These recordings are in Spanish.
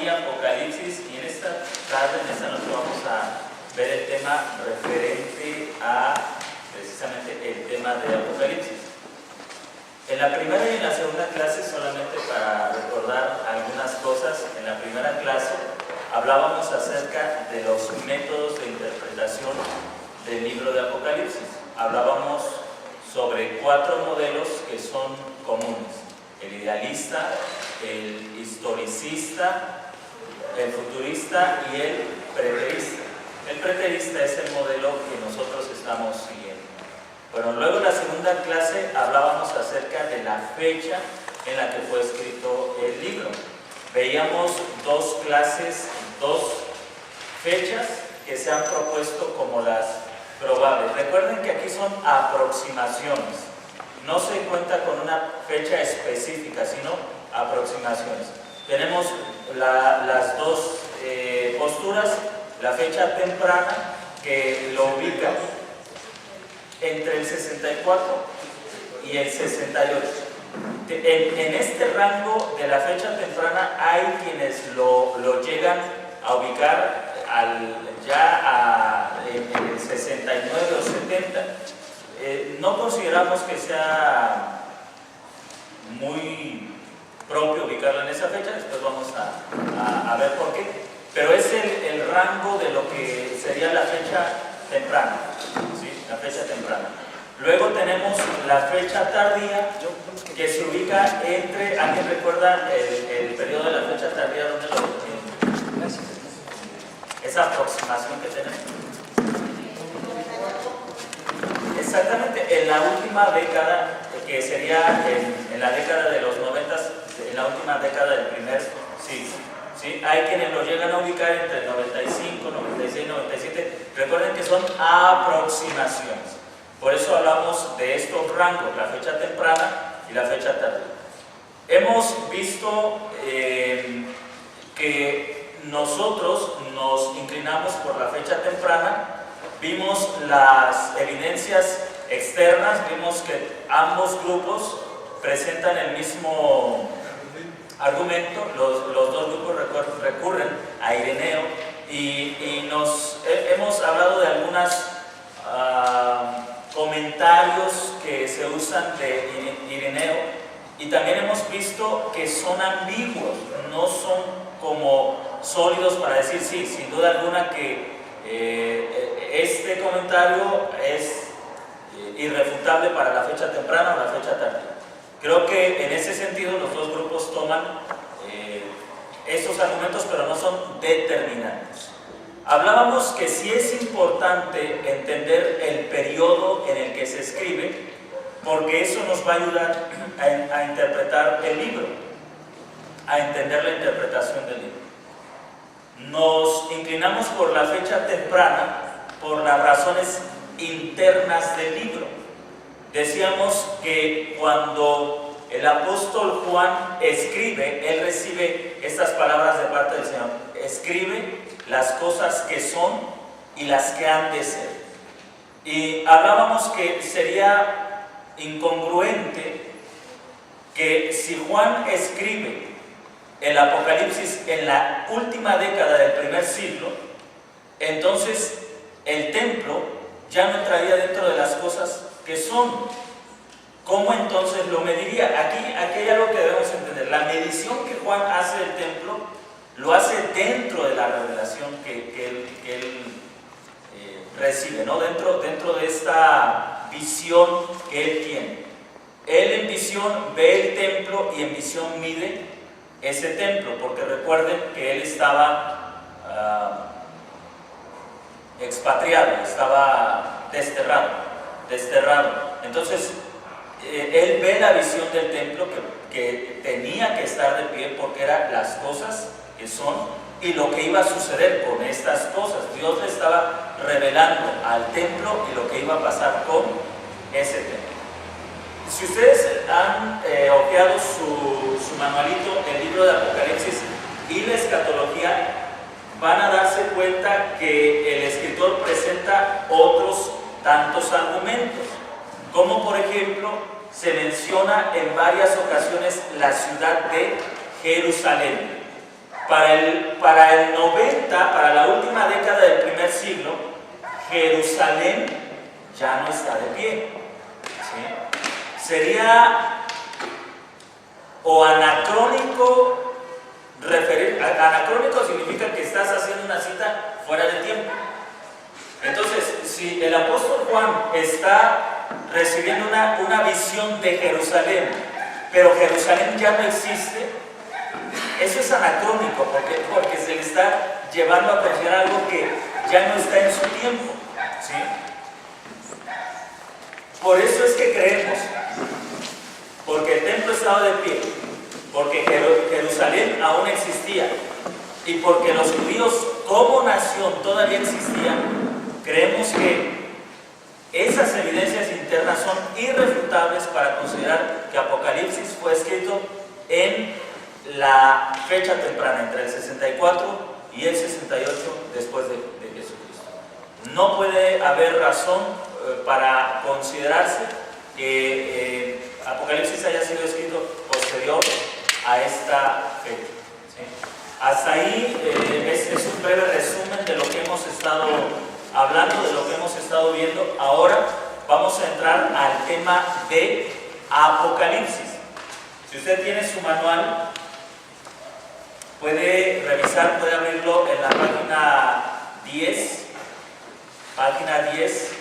Apocalipsis, y en esta tarde, en esta noche, vamos a ver el tema referente a precisamente el tema de Apocalipsis. En la primera y en la segunda clase, solamente para recordar algunas cosas, en la primera clase hablábamos acerca de los métodos de interpretación del libro de Apocalipsis. Hablábamos sobre 4 modelos que son comunes: el idealista, el historicista, el futurista y el preterista. El preterista es el modelo que nosotros estamos siguiendo. Bueno, luego en la segunda clase hablábamos acerca de la fecha en la que fue escrito el libro. Veíamos 2 fechas que se han propuesto como las probables. Recuerden que aquí son aproximaciones. No se cuenta con una fecha específica, sino aproximaciones. Tenemos las 2 posturas: la fecha temprana, que lo ubica entre el 64 y el 68. En este rango de la fecha temprana hay quienes lo llegan a ubicar en el 69 o 70. No consideramos que sea muy propio ubicarlo en esa fecha, después vamos a ver por qué, pero es el rango de lo que sería la fecha temprana, ¿sí? La fecha temprana. Luego tenemos la fecha tardía, que se ubica entre, ¿alguien recuerda el periodo de la fecha tardía? ¿Dónde lo tienen? Esa aproximación que tenemos. Exactamente, en la última década, que sería en la década de los 90, en la última década del primer siglo. ¿Sí? Hay quienes lo llegan a ubicar entre el 95, 96, 97. Recuerden que son aproximaciones. Por eso hablamos de estos rangos, la fecha temprana y la fecha tardía. Hemos visto que nosotros nos inclinamos por la fecha temprana. Vimos las evidencias externas, vimos que ambos grupos presentan el mismo argumento. Los 2 grupos recurren a Ireneo y hemos hablado de algunos comentarios que se usan de Ireneo, y también hemos visto que son ambiguos, no son como sólidos para decir sí, sin duda alguna que este comentario es irrefutable para la fecha temprana o la fecha tardía. Creo que en ese sentido los 2 grupos toman estos argumentos, pero no son determinantes. Hablábamos que sí es importante entender el periodo en el que se escribe, porque eso nos va a ayudar a interpretar el libro, a entender la interpretación del libro. Nos inclinamos por la fecha temprana por las razones internas del libro. Decíamos que cuando el apóstol Juan escribe, él recibe estas palabras de parte del Señor: escribe las cosas que son y las que han de ser. Y hablábamos que sería incongruente que si Juan escribe el Apocalipsis en la última década del primer siglo, entonces el templo ya no entraría dentro de las cosas que son. ¿Cómo entonces lo mediría? Aquí hay algo que debemos entender. La medición que Juan hace del templo lo hace dentro de la revelación que él recibe, ¿no? Dentro de esta visión que él tiene. Él en visión ve el templo y en visión mide ese templo, porque recuerden que él estaba expatriado, estaba desterrado. Entonces él ve la visión del templo que tenía que estar de pie, porque eran las cosas que son y lo que iba a suceder con estas cosas. Dios le estaba revelando al templo y lo que iba a pasar con ese templo. Si ustedes han hojeado su manualito, el libro de Apocalipsis y la escatología, van a darse cuenta que el escritor presenta otros tantos argumentos, como por ejemplo se menciona en varias ocasiones la ciudad de Jerusalén. Para el 90, para la última década del primer siglo, Jerusalén ya no está de pie. ¿Sí? Sería o anacrónico, anacrónico significa que estás haciendo una cita fuera de tiempo. Entonces, si el apóstol Juan está recibiendo una visión de Jerusalén, pero Jerusalén ya no existe, eso es anacrónico, porque se le está llevando a pensar algo que ya no está en su tiempo. ¿Sí? Por eso es que creemos, porque el templo estaba de pie, porque Jerusalén aún existía, y porque los judíos como nación todavía existían, creemos que esas evidencias internas son irrefutables para considerar que Apocalipsis fue escrito en la fecha temprana, entre el 64 y el 68 después de Jesucristo. No puede haber razón para considerarse que Apocalipsis haya sido escrito posterior a esta fecha. ¿Sí? Hasta ahí es un breve resumen de lo que hemos estado hablando, de lo que hemos estado viendo. Ahora vamos a entrar al tema de Apocalipsis. Si usted tiene su manual, puede revisar, puede abrirlo en la página 10. Página 10.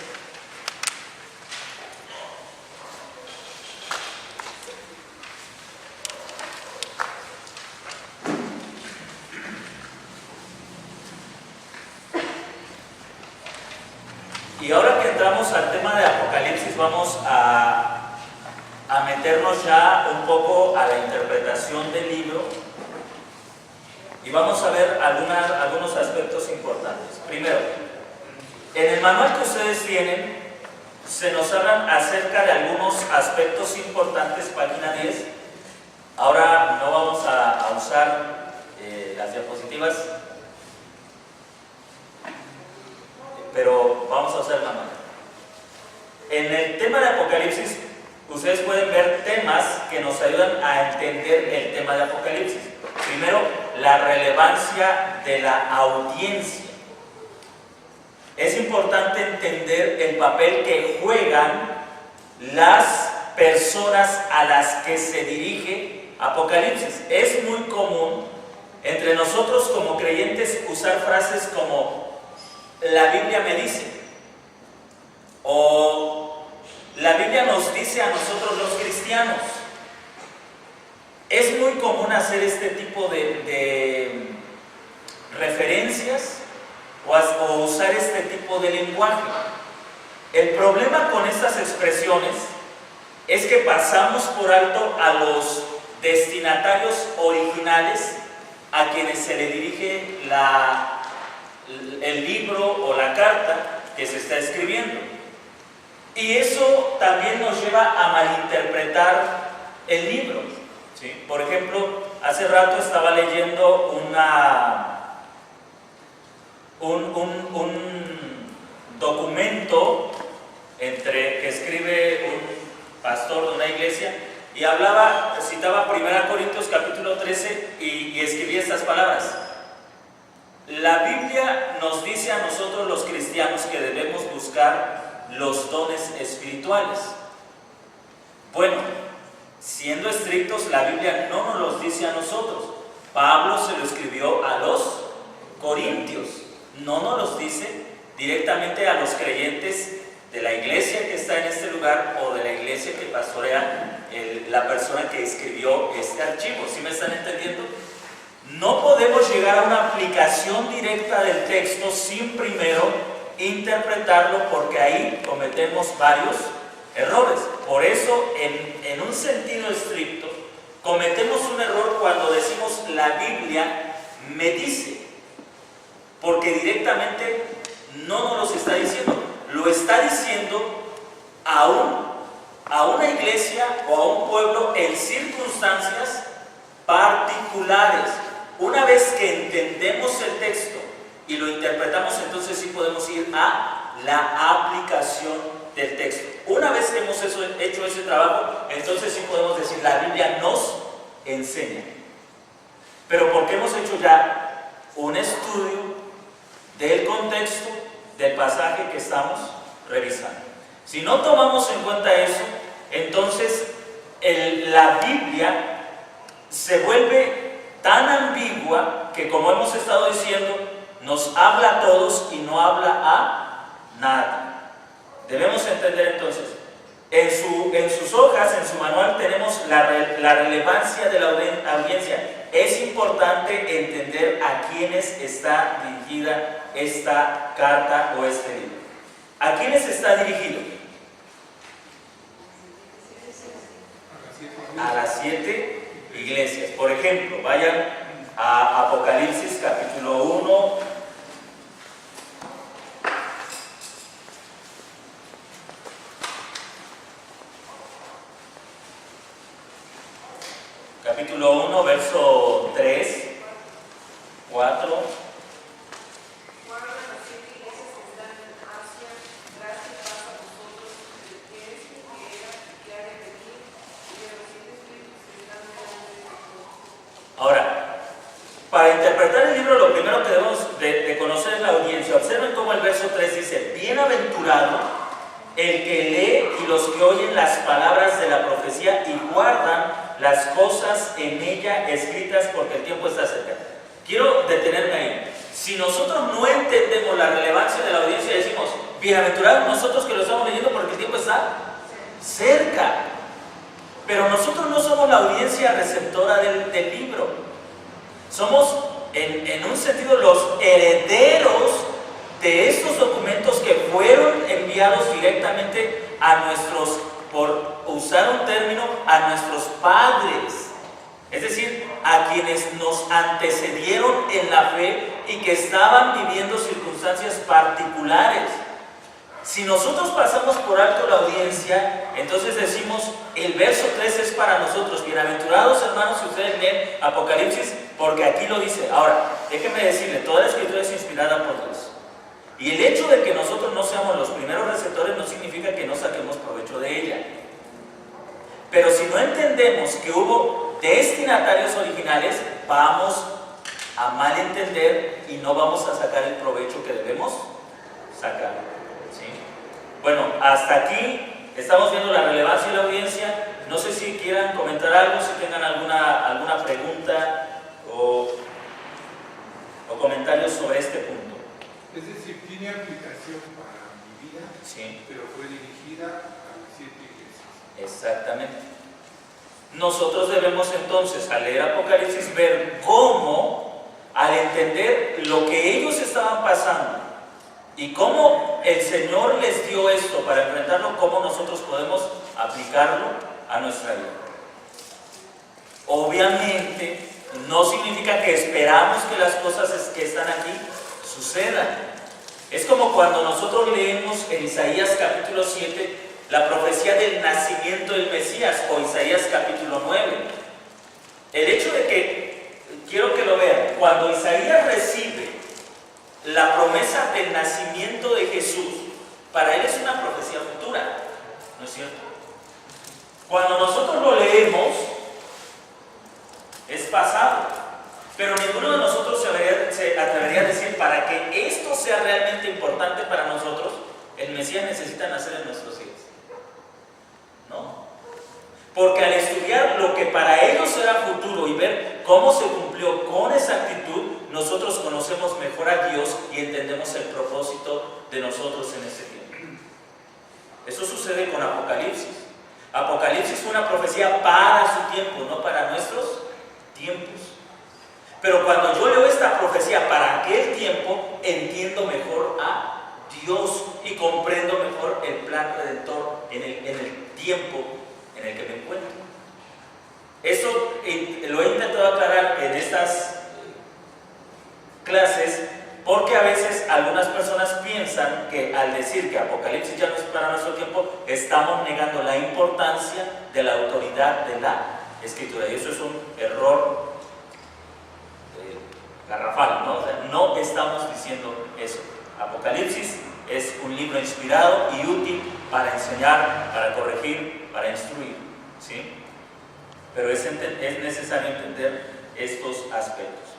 Y ahora que entramos al tema de Apocalipsis, vamos a meternos ya un poco a la interpretación del libro y vamos a ver algunos aspectos importantes. Primero, en el manual que ustedes tienen se nos hablan acerca de algunos aspectos importantes, página 10. Ahora no vamos a usar las diapositivas, pero vamos a usar el manual. En el tema de Apocalipsis, ustedes pueden ver temas que nos ayudan a entender el tema de Apocalipsis. Primero, la relevancia de la audiencia. Es importante entender el papel que juegan las personas a las que se dirige Apocalipsis. Es muy común entre nosotros como creyentes usar frases como "la Biblia me dice" o "la Biblia nos dice a nosotros los cristianos". Es muy común hacer este tipo de referencias o usar este tipo de lenguaje. El problema con estas expresiones es que pasamos por alto a los destinatarios originales a quienes se le dirige el libro o la carta que se está escribiendo. Y eso también nos lleva a malinterpretar el libro. ¿Sí? Por ejemplo, hace rato estaba leyendo un documento que escribe un pastor de una iglesia y citaba 1 Corintios capítulo 13 y escribía estas palabras: "La Biblia nos dice a nosotros los cristianos que debemos buscar los dones espirituales". Bueno, siendo estrictos, la Biblia no nos los dice a nosotros. Pablo se lo escribió a los corintios, no nos los dice directamente a los creyentes de la iglesia que está en este lugar o de la iglesia que pastorea la persona que escribió este archivo. ¿Sí me están entendiendo? No podemos llegar a una aplicación directa del texto sin primero interpretarlo, porque ahí cometemos varios errores. Por eso, en un sentido estricto, cometemos un error cuando decimos "la Biblia me dice", porque directamente no nos los está diciendo, lo está diciendo a una iglesia o a un pueblo en circunstancias particulares. Una vez que entendemos el texto y lo interpretamos, entonces sí podemos ir a la aplicación del texto. Una vez que hemos hecho ese trabajo, entonces sí podemos decir "la Biblia nos enseña". pero porque hemos hecho ya un estudio del contexto del pasaje que estamos revisando. Si no tomamos en cuenta eso, entonces la Biblia se vuelve tan ambigua que, como hemos estado diciendo, nos habla a todos y no habla a nadie. Debemos entender entonces, en sus hojas, en su manual, tenemos la relevancia de la audiencia. Es importante entender a quiénes está dirigida esta carta o este libro. ¿A quiénes está dirigido? A las 7 iglesias. Por ejemplo, vayan a Apocalipsis capítulo 1. Capítulo 1, verso 3, 4. Ahora, para interpretar el libro, lo primero que debemos de conocer es la audiencia. Observen cómo el verso 3 dice: bienaventurado el que lee y los que oyen las palabras de la profecía y guardan las cosas en ella escritas, porque el tiempo está cerca. Quiero detenerme ahí. Si nosotros no entendemos la relevancia de la audiencia, decimos: bienaventurados nosotros que lo estamos leyendo porque el tiempo está cerca. Pero nosotros no somos la audiencia receptora del libro. Somos, en un sentido, los herederos de estos documentos que fueron enviados directamente a nuestros, por usar un término, a nuestros padres. Es decir, a quienes nos antecedieron en la fe y que estaban viviendo circunstancias particulares. Si nosotros pasamos por alto la audiencia, entonces decimos: el verso 3 es para nosotros. Bienaventurados, hermanos, si ustedes leen Apocalipsis, porque aquí lo dice. Ahora, déjenme decirle, toda la escritura es inspirada por Dios. Y el hecho de que nosotros no seamos los primeros receptores no significa que no saquemos provecho de ella. Pero si no entendemos que hubo destinatarios originales, vamos a malentender y no vamos a sacar el provecho que debemos sacar. ¿Sí? Bueno, hasta aquí estamos viendo la relevancia de la audiencia. No sé si quieran comentar algo, si tengan alguna pregunta o comentarios sobre este punto. Es decir, tiene aplicación para mi vida, Sí. pero fue dirigida a las 7 iglesias. Exactamente. Nosotros debemos entonces, al leer Apocalipsis, ver cómo, al entender lo que ellos estaban pasando y cómo el Señor les dio esto para enfrentarlo, cómo nosotros podemos aplicarlo a nuestra vida. Obviamente, no significa que esperamos que las cosas que están aquí sucedan. Es como cuando nosotros leemos en Isaías capítulo 7 la profecía del nacimiento del Mesías, o Isaías capítulo 9. El hecho de que, quiero que lo vean, cuando Isaías recibe la promesa del nacimiento de Jesús, para él es una profecía futura, ¿no es cierto? Cuando nosotros lo leemos, es pasado. Pero ninguno de nosotros se atrevería a decir: para que esto sea realmente importante para nosotros, el Mesías necesita nacer en nuestros hijos. No. Porque al estudiar lo que para ellos era futuro y ver cómo se cumplió con exactitud, nosotros conocemos mejor a Dios y entendemos el propósito de nosotros en ese tiempo. Eso sucede con Apocalipsis. Apocalipsis fue una profecía para su tiempo, no para nuestros tiempos. Pero cuando yo leo esta profecía para aquel tiempo, entiendo mejor a Dios y comprendo mejor el plan redentor en el tiempo en el que me encuentro. Eso lo he intentado aclarar en estas clases, porque a veces algunas personas piensan que al decir que Apocalipsis ya no es para nuestro tiempo, estamos negando la importancia de la autoridad de la Escritura. Y eso es un error garrafal, ¿no? O sea, no estamos diciendo eso. Apocalipsis es un libro inspirado y útil para enseñar, para corregir, para instruir, ¿sí? Pero es necesario entender estos aspectos.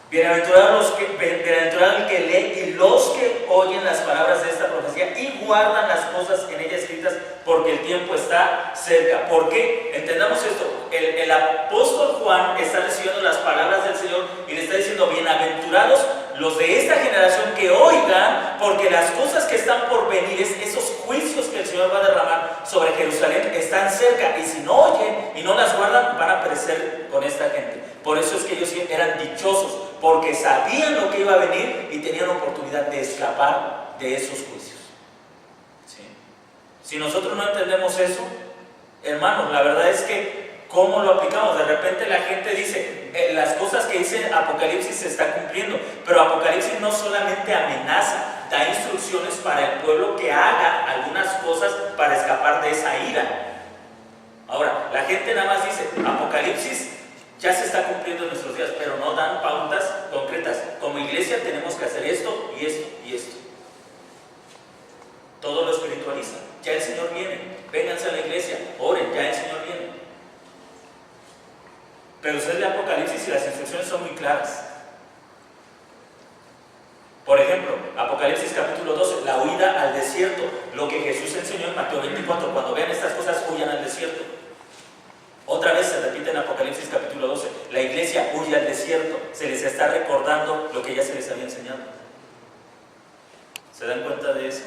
Bienaventurado el que lee y los que oyen las palabras de esta profecía y guardan las cosas en ella escritas, porque el tiempo está cerca. ¿Por qué? Entendamos esto. El apóstol Juan está recibiendo las palabras del Señor y le está diciendo: bienaventurados los de esta generación que oigan, porque las cosas que están por venir, esos juicios que el Señor va a derramar sobre Jerusalén, están cerca, y si no oyen y no las guardan, van a perecer con esta gente. Por eso es que ellos eran dichosos, porque sabían lo que iba a venir y tenían oportunidad de escapar de esos juicios. ¿Sí? Si nosotros no entendemos eso, hermanos, la verdad es que ¿cómo lo aplicamos? De repente la gente dice, las cosas que dice Apocalipsis se están cumpliendo, pero Apocalipsis no solamente amenaza, da instrucciones para el pueblo que haga algunas cosas para escapar de esa ira. Ahora, la gente nada más dice, Apocalipsis ya se está cumpliendo en nuestros días, pero no dan pautas concretas. Como iglesia tenemos que hacer esto y esto y esto. Todo lo espiritualiza. Ya el Señor viene, vénganse a la iglesia, oren, ya el Señor viene. Pero usted lee Apocalipsis y las instrucciones son muy claras. Por ejemplo, Apocalipsis capítulo 12, la huida al desierto, lo que Jesús enseñó en Mateo 24, cuando vean estas cosas, huyan al desierto. Otra vez se repite en Apocalipsis capítulo 12, la iglesia huye al desierto, se les está recordando lo que ya se les había enseñado. ¿Se dan cuenta de eso?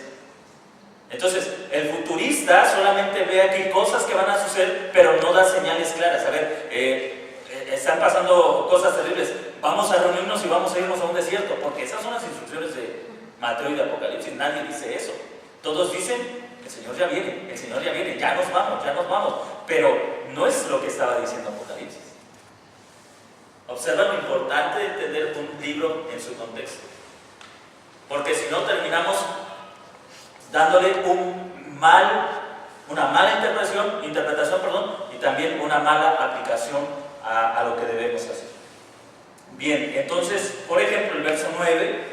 Entonces, el futurista solamente ve aquí cosas que van a suceder, pero no da señales claras. A ver, están pasando cosas terribles, vamos a reunirnos y vamos a irnos a un desierto, porque esas son las instrucciones de Mateo y de Apocalipsis. Nadie dice eso. Todos dicen, el Señor ya viene, el Señor ya viene, ya nos vamos, pero no es lo que estaba diciendo Apocalipsis. Observa lo importante de entender un libro en su contexto, porque si no terminamos dándole una mala interpretación, y también una mala aplicación a lo que debemos hacer. Bien, entonces, por ejemplo, el verso 9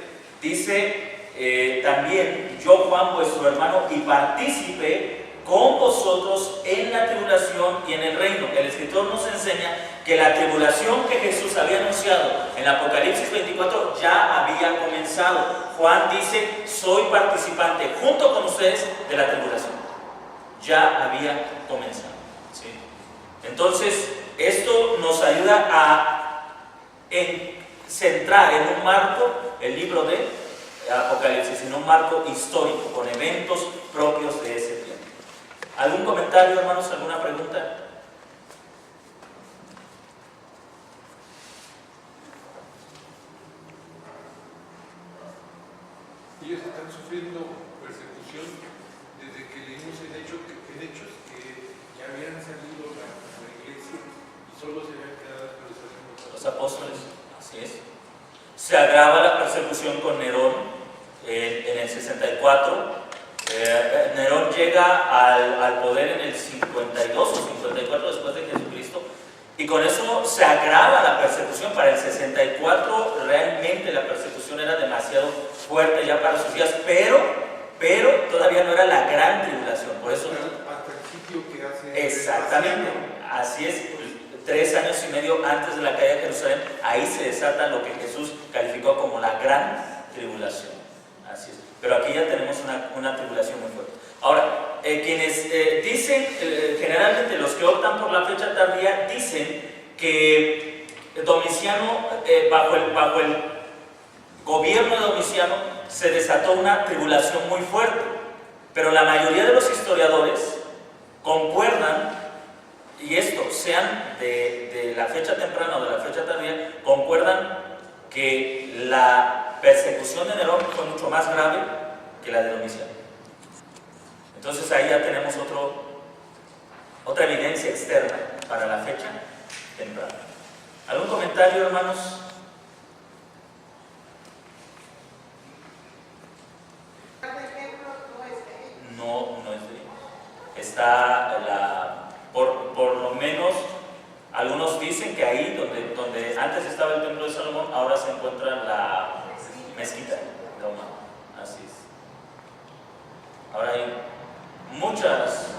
dice, también yo, Juan, vuestro hermano, y partícipe con vosotros en la tribulación y en el reino. El escritor nos enseña que la tribulación que Jesús había anunciado en Apocalipsis 24 ya había comenzado. Juan dice, soy participante junto con ustedes de la tribulación. Ya había comenzado. ¿Sí? Entonces, esto nos ayuda a centrar en un marco el libro de Apocalipsis, en un marco histórico, con eventos propios de ese tiempo. ¿Algún comentario, hermanos? ¿Alguna pregunta? Ellos están sufriendo persecución desde que leímos en Hechos que ya habían salido la iglesia y solo se habían quedado los apóstoles. Así es. Se agrava la persecución con Nerón en el 64. Nerón llega al poder en el 52 o 54 después de Jesucristo, y con eso se agrava la persecución. Para el 64 realmente la persecución era demasiado fuerte ya para sus días, pero todavía no era la gran tribulación. Por eso, hasta el sitio que hace. exactamente, así es. 3 años y medio antes de la caída de Jerusalén, ahí se desata lo que Jesús calificó como la gran tribulación. Así es. Pero aquí ya tenemos una tribulación muy fuerte. Ahora, quienes dicen, generalmente los que optan por la fecha tardía, dicen que Domiciano, bajo el gobierno de Domiciano, se desató una tribulación muy fuerte. Pero la mayoría de los historiadores concuerdan, y esto, sean de la fecha temprana o de la fecha tardía, concuerdan que la persecución de Nerón fue mucho más grave que la de Domiciano. Entonces ahí ya tenemos otra evidencia externa para la fecha temprana. ¿Algún comentario, hermanos? No es de ahí. Está por lo menos, algunos dicen que ahí donde antes estaba el templo de Salomón, ahora se encuentra la mezquita de Omar. Así es. Ahora hay muchos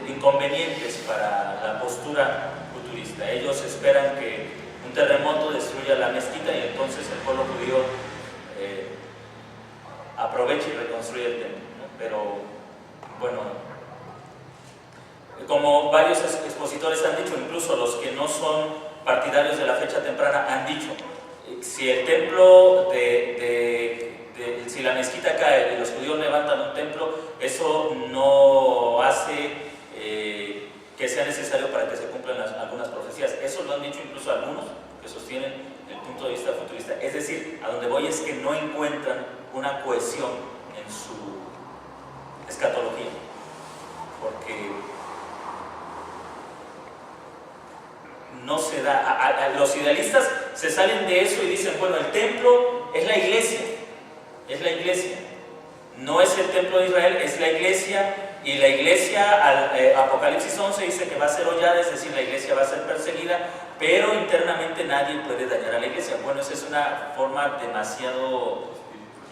inconvenientes para la postura futurista. Ellos esperan que un terremoto destruya la mezquita y entonces el pueblo judío aprovecha y reconstruye el templo, ¿no? Pero bueno, como varios expositores han dicho, incluso los que no son partidarios de la fecha temprana han dicho, si el templo si la mezquita cae y los judíos levantan un templo, eso no hace que sea necesario para que se cumplan algunas profecías. Eso lo han dicho incluso algunos que sostienen el punto de vista futurista. Es decir, a donde voy es que no encuentran una cohesión en su escatología, porque no se da. Los idealistas se salen de eso y dicen, bueno, el templo es la iglesia, no es el templo de Israel, es la iglesia, y la iglesia, Apocalipsis 11 dice que va a ser hollada, es decir, la iglesia va a ser perseguida, pero internamente nadie puede dañar a la iglesia. Bueno, esa es una forma demasiado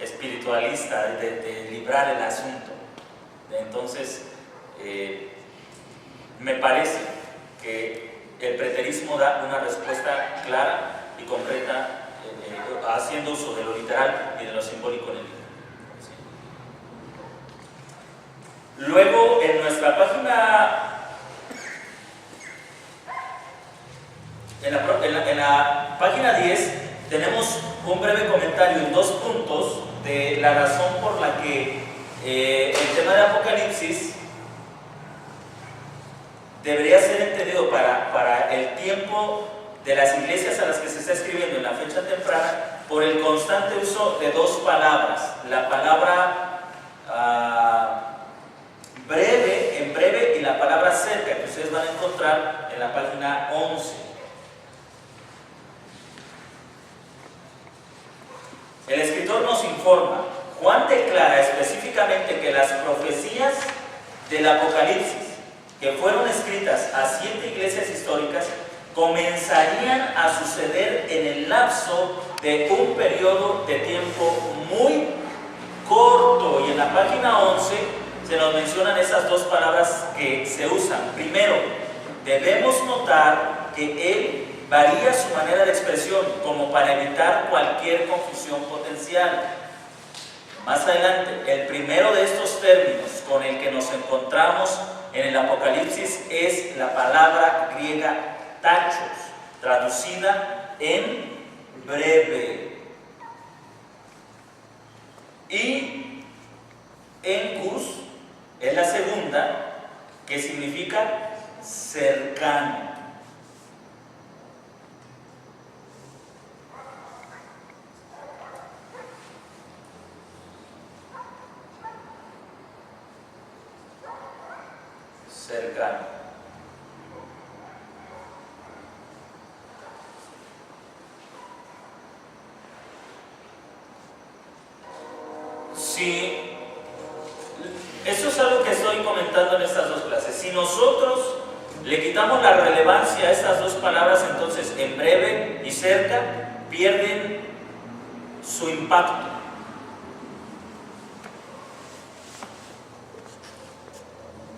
espiritualista de librar el asunto. Entonces, me parece que el preterismo da una respuesta clara y concreta, haciendo uso de lo literal y de lo simbólico en el libro. ¿Sí? Luego, en nuestra página, en la página 10, tenemos un breve comentario en 2 puntos de la razón por la que el tema de Apocalipsis debería ser entendido para el tiempo de las iglesias a las que se está escribiendo en la fecha temprana, por el constante uso de 2 palabras. La palabra en breve, y la palabra cerca, que ustedes van a encontrar en la página 11. El escritor nos informa: Juan declara específicamente que las profecías del Apocalipsis, que fueron escritas a 7 iglesias históricas, comenzarían a suceder en el lapso de un periodo de tiempo muy corto. Y en la página 11 se nos mencionan esas 2 palabras que se usan. Primero, debemos notar que él varía su manera de expresión como para evitar cualquier confusión potencial. Más adelante, el primero de estos términos con el que nos encontramos en el Apocalipsis es la palabra griega tachos, traducida en breve. Y encus es la segunda, que significa cercano. Cercano. Si eso es algo que estoy comentando en estas 2 clases, si nosotros le quitamos la relevancia a estas 2 palabras, entonces en breve y cerca pierden su impacto.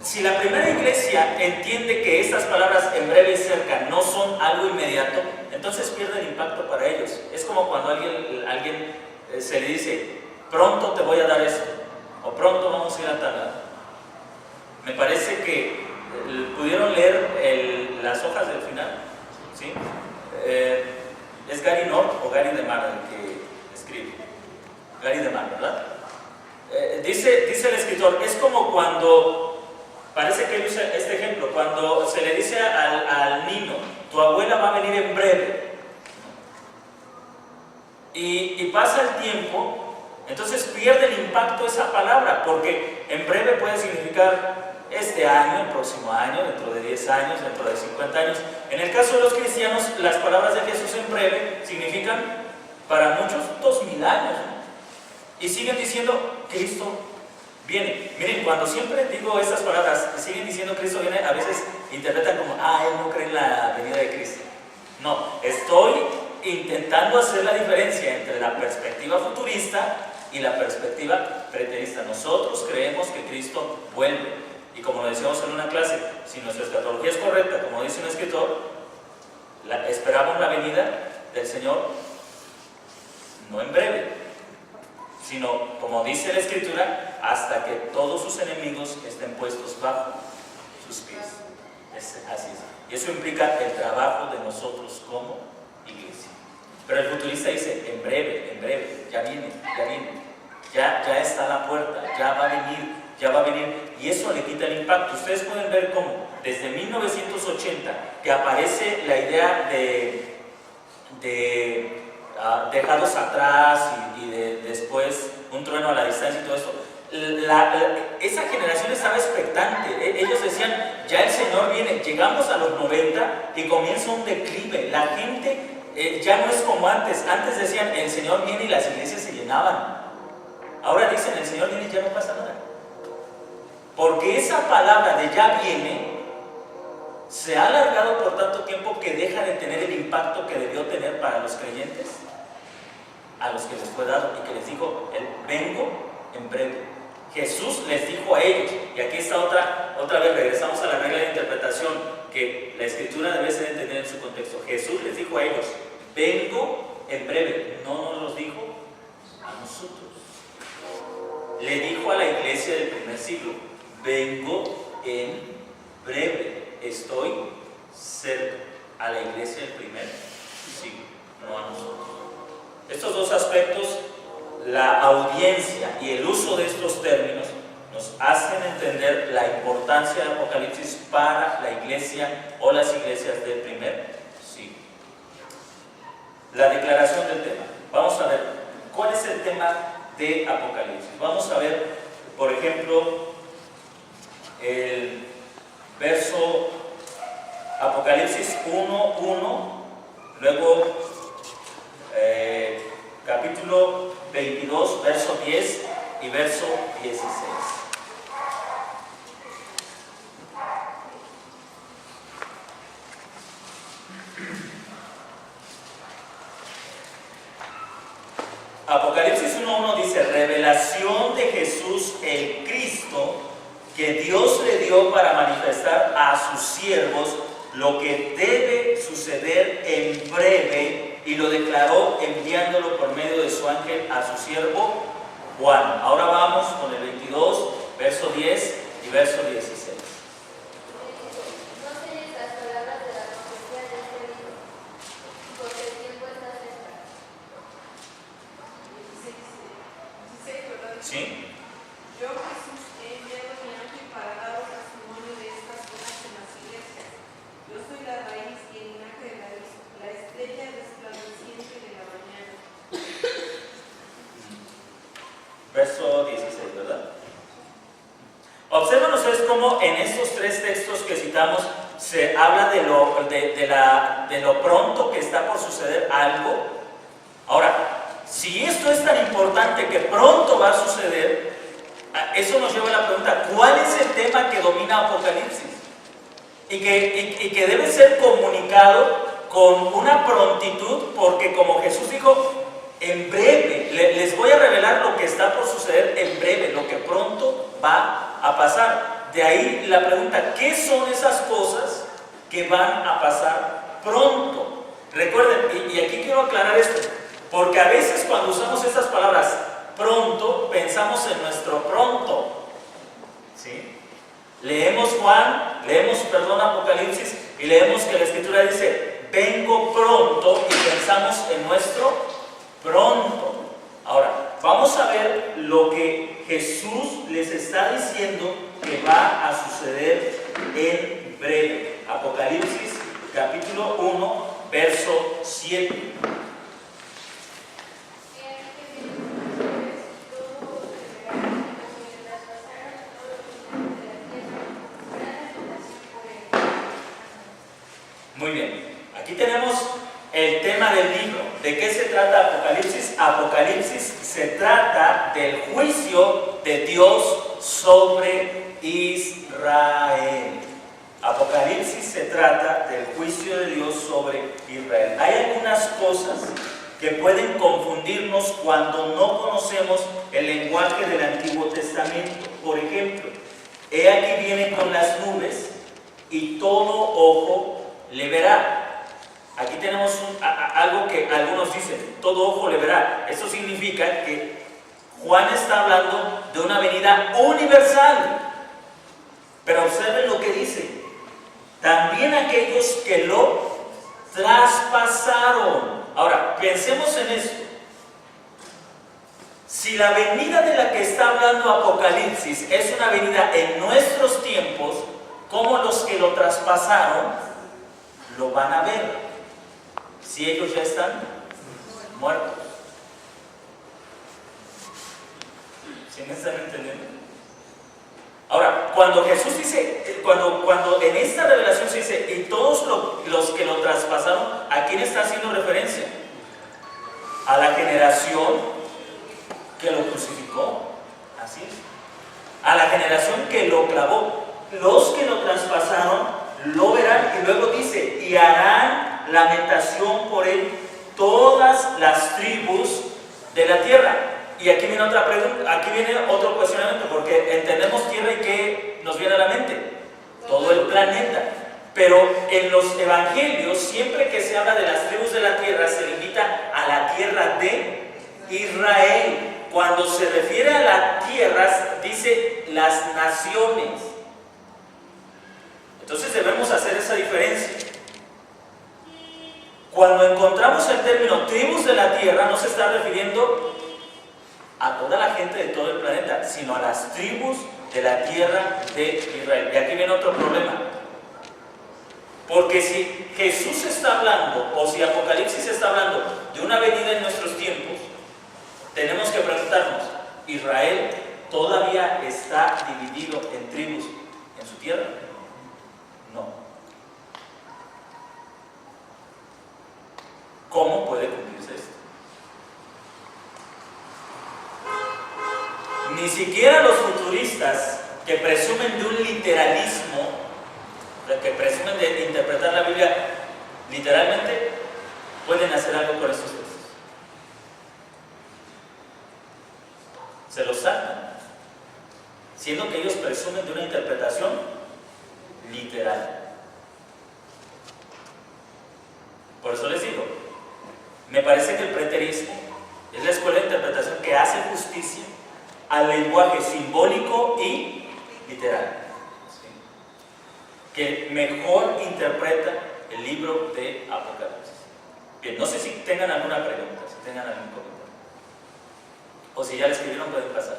Si la primera iglesia entiende que estas palabras en breve y cerca no son algo inmediato, entonces pierde el impacto para ellos. Es como cuando a alguien se le dice, pronto te voy a dar esto, o pronto vamos a ir a tal lado. Me parece que pudieron leer las hojas del final, ¿sí? Es Gary North o Gary DeMar el que escribe. Gary DeMar, ¿verdad? Dice el escritor, es como cuando, parece que él usa este ejemplo, cuando se le dice al niño, tu abuela va a venir en breve, y pasa el tiempo, entonces pierde el impacto esa palabra, porque en breve puede significar este año, el próximo año, dentro de 10 años, dentro de 50 años. En el caso de los cristianos, las palabras de Jesús en breve significan para muchos 2000 años, ¿no? Y siguen diciendo, Cristo viene. Miren, cuando siempre digo estas palabras, siguen diciendo Cristo viene, a veces interpretan como, él no cree en la venida de Cristo. No, estoy intentando hacer la diferencia entre la perspectiva futurista y la perspectiva preterista. Nosotros creemos que Cristo vuelve. Y como lo decíamos en una clase, si nuestra escatología es correcta, como dice un escritor, esperamos la venida del Señor, no en breve, sino, como dice la Escritura, hasta que todos sus enemigos estén puestos bajo sus pies. Así es. Y eso implica el trabajo de nosotros como iglesia. Pero el futurista dice, en breve, ya viene, ya está a la puerta, ya va a venir, y eso le quita el impacto. Ustedes pueden ver cómo desde 1980 que aparece la idea de dejados atrás y después un trueno a la distancia y todo esto. Esa generación estaba expectante. Ellos decían, ya el Señor viene. Llegamos a los 90 y comienza un declive. La gente ya no es como antes. Antes decían, el Señor viene y las iglesias se llenaban. Ahora dicen, el Señor viene y ya no pasa nada. Porque esa palabra de ya viene se ha alargado por tanto tiempo que deja de tener el impacto que debió tener para los creyentes, a los que les fue dado y que les dijo, vengo en breve. Jesús les dijo a ellos, y aquí está otra vez regresamos a la regla de interpretación, que la Escritura debe ser entendida en su contexto. Jesús les dijo a ellos, vengo en breve. No nos los dijo a nosotros. Le dijo a la iglesia del primer siglo, vengo en breve, estoy cerca. A la iglesia del primer siglo, no a nosotros. Estos dos aspectos, la audiencia y el uso de estos términos, nos hacen entender la importancia del Apocalipsis para la iglesia o las iglesias del primer siglo. La declaración del tema. Vamos a ver cuál es el tema de Apocalipsis. Vamos a ver, por ejemplo, el verso Apocalipsis 1:1, luego capítulo 22, verso 10 y verso 16. Apocalipsis 1:1 dice, revelación de Jesús el Cristo, que Dios le dio para manifestar a sus siervos lo que debe suceder en breve, y lo declaró enviándolo por medio de su ángel a su siervo Juan. Ahora vamos con el 22, verso 10 y verso 16. ¿Sí? Yo, Jesús, he enviado mi ángel para daros testimonio de estas cosas en las iglesias. Yo soy la raíz y el linaje de David, la estrella resplandeciente de la mañana. Verso 16, ¿verdad? Observan ustedes cómo en estos tres textos que citamos se habla de lo pronto que está por suceder algo. Ahora, si esto es tan importante que pronto va a suceder, eso nos lleva a la pregunta, ¿cuál es el tema que domina Apocalipsis? Y que debe ser comunicado con una prontitud, porque como Jesús dijo, en breve, les voy a revelar lo que está por suceder en breve, lo que pronto va a pasar. De ahí la pregunta, ¿qué son esas cosas que van a pasar pronto? Recuerden, y aquí quiero aclarar esto, porque a veces cuando usamos estas palabras pronto, pensamos en nuestro pronto. ¿Sí? Leemos Apocalipsis y leemos que la Escritura dice, vengo pronto, y pensamos en nuestro pronto. Ahora, vamos a ver lo que Jesús les está diciendo que va a suceder en breve. Apocalipsis capítulo 1, verso 7. Muy bien, aquí tenemos el tema del libro. ¿De qué se trata Apocalipsis? Apocalipsis se trata del juicio de Dios sobre Israel. Apocalipsis se trata del juicio de Dios sobre Israel. Hay algunas cosas que pueden confundirnos cuando no conocemos el lenguaje del Antiguo Testamento. Por ejemplo, he aquí viene con las nubes y todo ojo le verá. Aquí tenemos algo que algunos dicen, todo ojo le verá. Eso significa que Juan está hablando de una venida universal. Pero observen lo que dice. También aquellos que lo traspasaron. Ahora, pensemos en esto. Si la venida de la que está hablando Apocalipsis es una venida en nuestros tiempos, ¿cómo los que lo traspasaron lo van a ver? Si ellos ya están muertos. ¿Sí me están entendiendo? Ahora, cuando Jesús dice, cuando en esta revelación se dice, y todos los que lo traspasaron, ¿a quién está haciendo referencia? A la generación que lo crucificó. Así es. A la generación que lo clavó. Los que lo traspasaron lo verán, y luego dice, y harán lamentación por él todas las tribus de la tierra. Y aquí viene otra pregunta, aquí viene otro cuestionamiento, porque entendemos tierra y ¿qué nos viene a la mente? Todo el planeta. Pero en los evangelios, siempre que se habla de las tribus de la tierra, se limita a la tierra de Israel. Cuando se refiere a las tierras, dice las naciones. Entonces debemos hacer esa diferencia. Cuando encontramos el término tribus de la tierra, no se está refiriendo a toda la gente de todo el planeta, sino a las tribus de la tierra de Israel. Y aquí viene otro problema. Porque si Jesús está hablando, o si Apocalipsis está hablando de una venida en nuestros tiempos, tenemos que preguntarnos, ¿Israel todavía está dividido en tribus en su tierra? No. ¿Cómo puede cumplirse esto? Ni siquiera los futuristas que presumen de un literalismo, que presumen de interpretar la Biblia literalmente, pueden hacer algo con estos textos. Se los sacan, siendo que ellos presumen de una interpretación literal. Por eso les digo, me parece que el preterismo es la escuela de interpretación que hace justicia al lenguaje simbólico y literal, ¿sí? Que mejor interpreta el libro de Apocalipsis. Bien, no sé si tengan alguna pregunta, si tengan algún comentario. O si ya le escribieron, pueden pasar.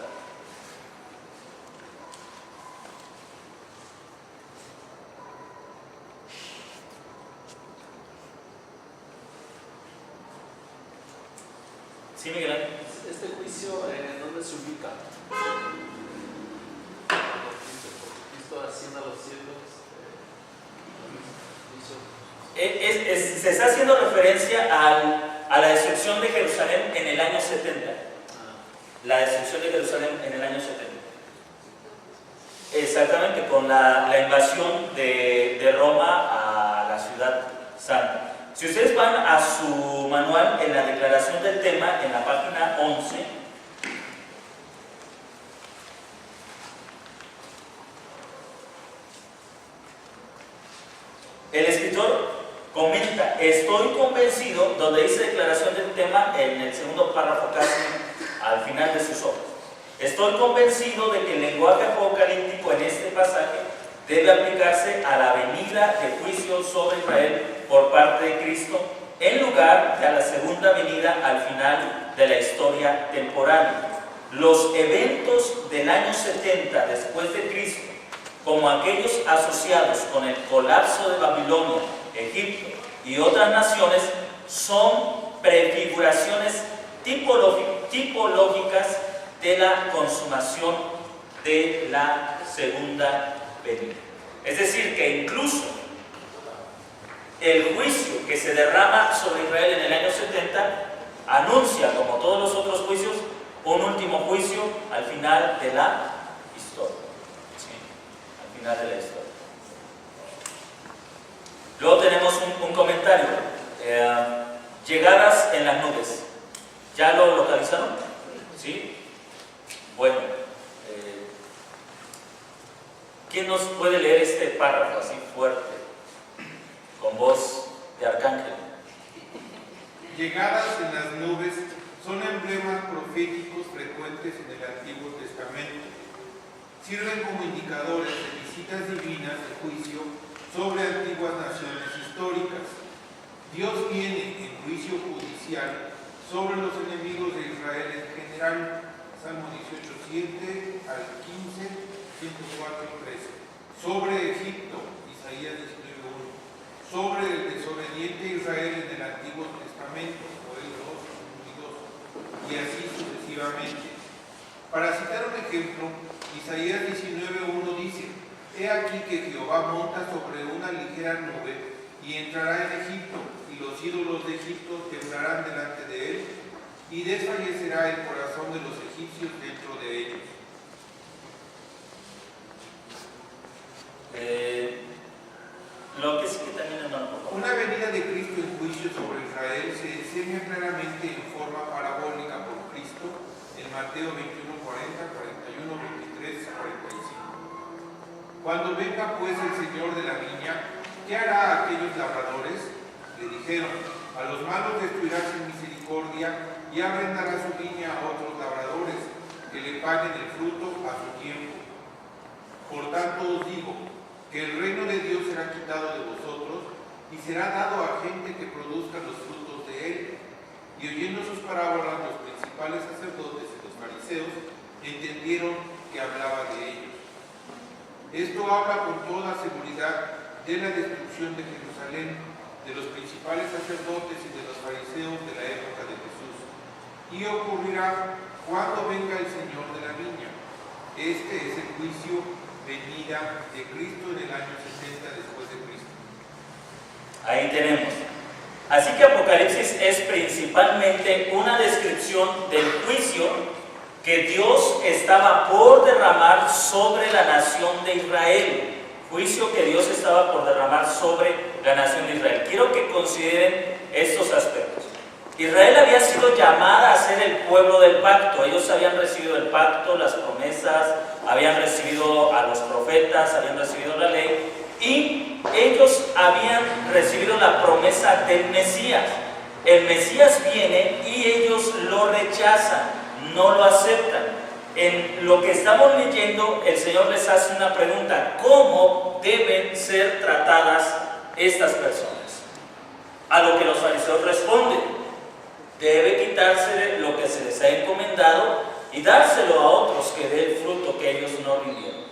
Sí, Miguel Ángel. ¿Este juicio en dónde se ubica? Cristo asciende a los cielos. Se está haciendo referencia a la destrucción de Jerusalén en el año 70. La destrucción de Jerusalén en el año 70. Exactamente, con la invasión de Roma a la ciudad santa. Si ustedes van a su manual, en la declaración del tema, en la página 11, el escritor comenta, estoy convencido, donde dice declaración del tema, en el segundo párrafo casi al final de sus obras. Estoy convencido de que el lenguaje apocalíptico en este pasaje debe aplicarse a la venida de juicio sobre Israel por parte de Cristo, en lugar de a la segunda venida al final de la historia temporal. Los eventos del año 70 después de Cristo, como aquellos asociados con el colapso de Babilonia, Egipto y otras naciones, son prefiguraciones tipológicas de la consumación de la segunda venida. Es decir, que incluso el juicio que se derrama sobre Israel en el año 70 anuncia, como todos los otros juicios, un último juicio al final de la historia. ¿Sí? Al final de la historia. Luego tenemos un comentario. Llegadas en las nubes. ¿Ya lo localizaron? ¿Sí? Bueno. ¿Quién nos puede leer este párrafo así fuerte, con voz de arcángel? llegadas en las nubes, son emblemas proféticos frecuentes en el Antiguo Testamento. Sirven como indicadores de visitas divinas de juicio sobre antiguas naciones históricas. Dios viene en juicio judicial sobre los enemigos de Israel en general. Salmo 18, 7 al 15, 104 y 13. Sobre Egipto, Isaías 19, 1. Sobre el desobediente Israel en el Antiguo Testamento, Joel 2, 1 y 2. Y así sucesivamente. Para citar un ejemplo, Isaías 19:1 dice: He aquí que Jehová monta sobre una ligera nube y entrará en Egipto, y los ídolos de Egipto temblarán delante de él, y desfallecerá el corazón de los egipcios dentro de ellos. Lo que sí que también es Una venida de Cristo en juicio sobre Israel se enseña claramente en forma parabólica por Cristo en Mateo 21, 40, 41, 23, 45. Cuando venga pues el Señor de la viña, ¿qué hará a aquellos labradores? Le dijeron: a los malos destruirá sin misericordia y arrendará su viña a otros labradores que le paguen el fruto a su tiempo. Por tanto os digo que el reino de Dios será quitado de vosotros y será dado a gente que produzca los frutos de él. Y oyendo sus parábolas, los principales sacerdotes y los fariseos entendieron que hablaba de ellos. Esto habla con toda seguridad de la destrucción de Jerusalén, de los principales sacerdotes y de los fariseos de la época de Jesús. Y ocurrirá cuando venga el Señor de la viña. Este es el juicio, venida de Cristo en el año 60 después de Cristo. Ahí tenemos. Así que Apocalipsis es principalmente una descripción del juicio que Dios estaba por derramar sobre la nación de Israel. Juicio que Dios estaba por derramar sobre la nación de Israel. Quiero que consideren estos aspectos. Israel había sido llamada a ser el pueblo del pacto. Ellos habían recibido el pacto, las promesas, habían recibido a los profetas, habían recibido la ley, y ellos habían recibido la promesa del Mesías. El Mesías viene y ellos lo rechazan, no lo aceptan. En lo que estamos leyendo, el Señor les hace una pregunta: ¿cómo deben ser tratadas estas personas? A lo que los fariseos responden: debe quitarse lo que se les ha encomendado y dárselo a otros que dé el fruto que ellos no rindieron.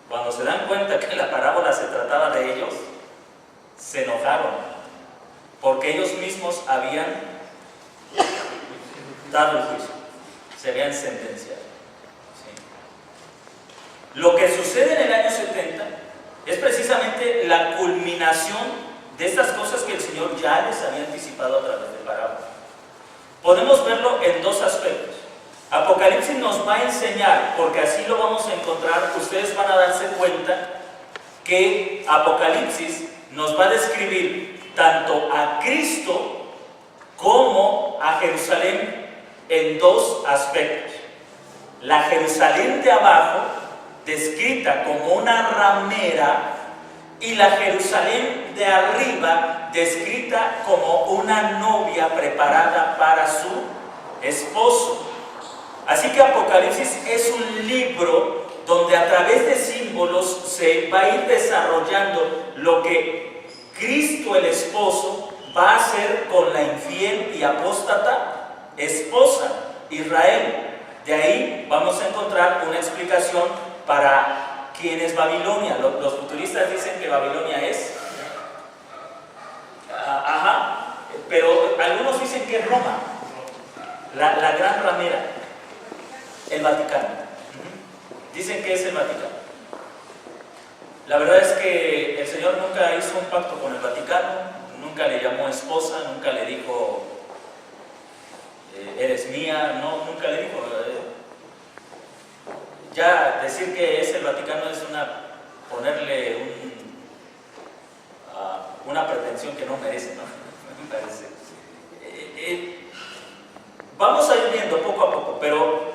Cuando se dan cuenta que la parábola se trataba de ellos, se enojaron, porque ellos mismos habían dado el juicio, se habían sentenciado. ¿Sí? Lo que sucede en el año 70 es precisamente la culminación de estas cosas que el Señor ya les había anticipado a través de parábola. Podemos verlo en dos aspectos. Apocalipsis nos va a enseñar, porque así lo vamos a encontrar, ustedes van a darse cuenta que Apocalipsis nos va a describir tanto a Cristo como a Jerusalén en dos aspectos. La Jerusalén de abajo, descrita como una ramera, y la Jerusalén de arriba, descrita como una novia preparada para su esposo. Así que Apocalipsis es un libro donde a través de símbolos se va a ir desarrollando lo que Cristo el esposo va a hacer con la infiel y apóstata esposa, Israel. De ahí vamos a encontrar una explicación para quién es Babilonia. Los futuristas dicen que Babilonia es, pero algunos dicen que es Roma, la gran ramera, el Vaticano. Dicen que es el Vaticano. La verdad es que el Señor nunca hizo un pacto con el Vaticano, nunca le llamó esposa, nunca le dijo eres mía, no, nunca le dijo. Ya decir que es el Vaticano es ponerle una pretensión que no merece, ¿no? Me parece. Vamos a ir viendo poco a poco, pero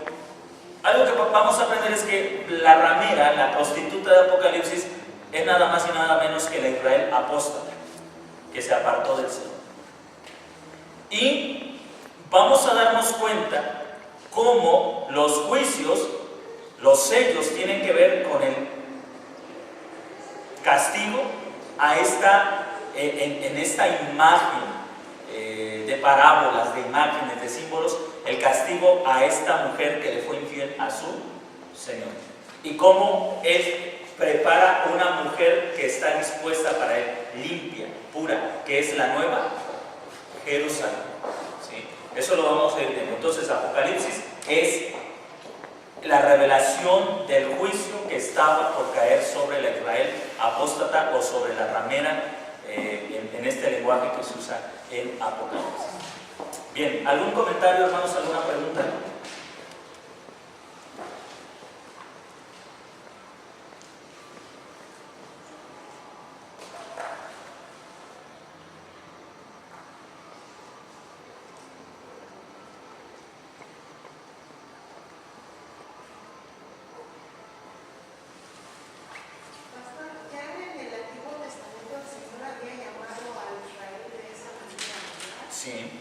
algo que vamos a aprender es que la ramera, la prostituta de Apocalipsis, es nada más y nada menos que la Israel apóstata, que se apartó del Señor. Y vamos a darnos cuenta cómo los juicios, los sellos, tienen que ver con el castigo a en esta imagen de parábolas, de imágenes, de símbolos, el castigo a esta mujer que le fue infiel a su Señor. Y cómo Él prepara una mujer que está dispuesta para Él, limpia, pura, que es la nueva Jerusalén. ¿Sí? Eso lo vamos a ir viendo. Entonces, Apocalipsis es la revelación del juicio que estaba por caer sobre la Israel apóstata o sobre la ramera, en este lenguaje que se usa en Apocalipsis. Bien, ¿algún comentario, hermanos? ¿Alguna pregunta? Sí.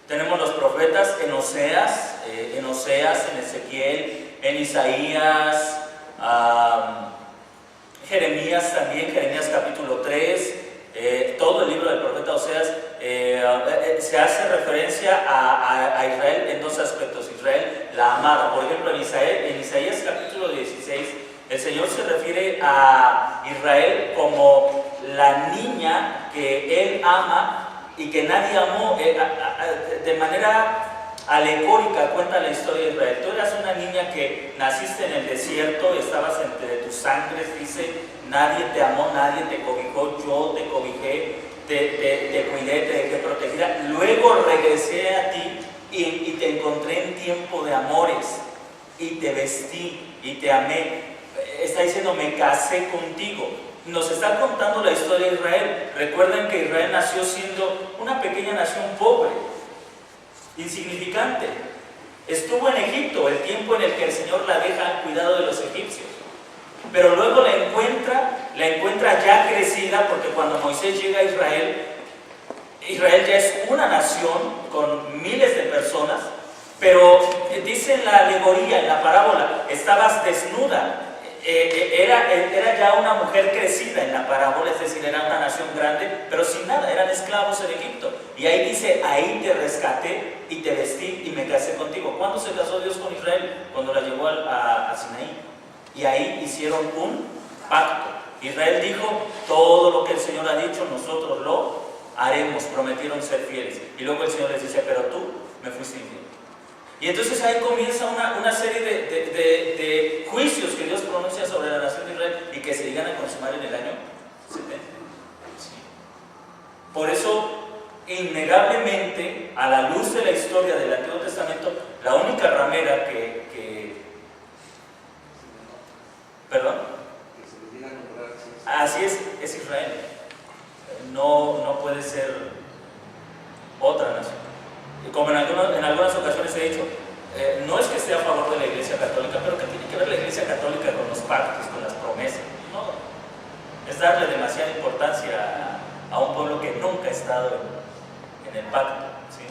Tenemos los profetas en Oseas, en Ezequiel, en Isaías, Jeremías también, Jeremías capítulo 3, todo el libro del profeta Oseas se hace referencia a Israel en dos aspectos. Israel, la amada. Por ejemplo, en Isaías capítulo 16, el Señor se refiere a Israel como la niña que Él ama y que nadie amó. De manera alegórica cuenta la historia de Israel. Tú eras una niña que naciste en el desierto, estabas entre tus sangres, dice, nadie te amó, nadie te cobijó, yo te cobijé, te cuidé, te dejé protegida. Luego regresé a ti y te encontré en tiempo de amores y te vestí y te amé. Está diciendo, me casé contigo. Nos está contando la historia de Israel. Recuerden que Israel nació siendo una pequeña nación pobre, insignificante. Estuvo en Egipto el tiempo en el que el Señor la deja al cuidado de los egipcios. Pero luego la encuentra ya crecida, porque cuando Moisés llega a Israel, Israel ya es una nación con miles de personas, pero dice en la alegoría, en la parábola, estabas desnuda. Era ya una mujer crecida en la parábola, es decir, era una nación grande, pero sin nada, eran esclavos en Egipto. Y ahí dice, ahí te rescaté y te vestí y me casé contigo. ¿Cuándo se casó Dios con Israel? Cuando la llevó a Sinaí. Y ahí hicieron un pacto. Israel dijo, todo lo que el Señor ha dicho, nosotros lo haremos. Prometieron ser fieles. Y luego el Señor les dice, pero tú me fuiste infiel. Y entonces ahí comienza una serie de juicios que Dios pronuncia sobre la nación de Israel y que se llegan a consumar en el año 70. Sí. Por eso, innegablemente, a la luz de la historia del Antiguo Testamento, la única ramera ¿Perdón? Así es Israel. No puede ser otra nación. Y como en algunas ocasiones he dicho, no es que esté a favor de la Iglesia Católica, pero ¿qué tiene que ver la Iglesia Católica con los pactos, con las promesas? No, es darle demasiada importancia a un pueblo que nunca ha estado en el pacto, ¿sí?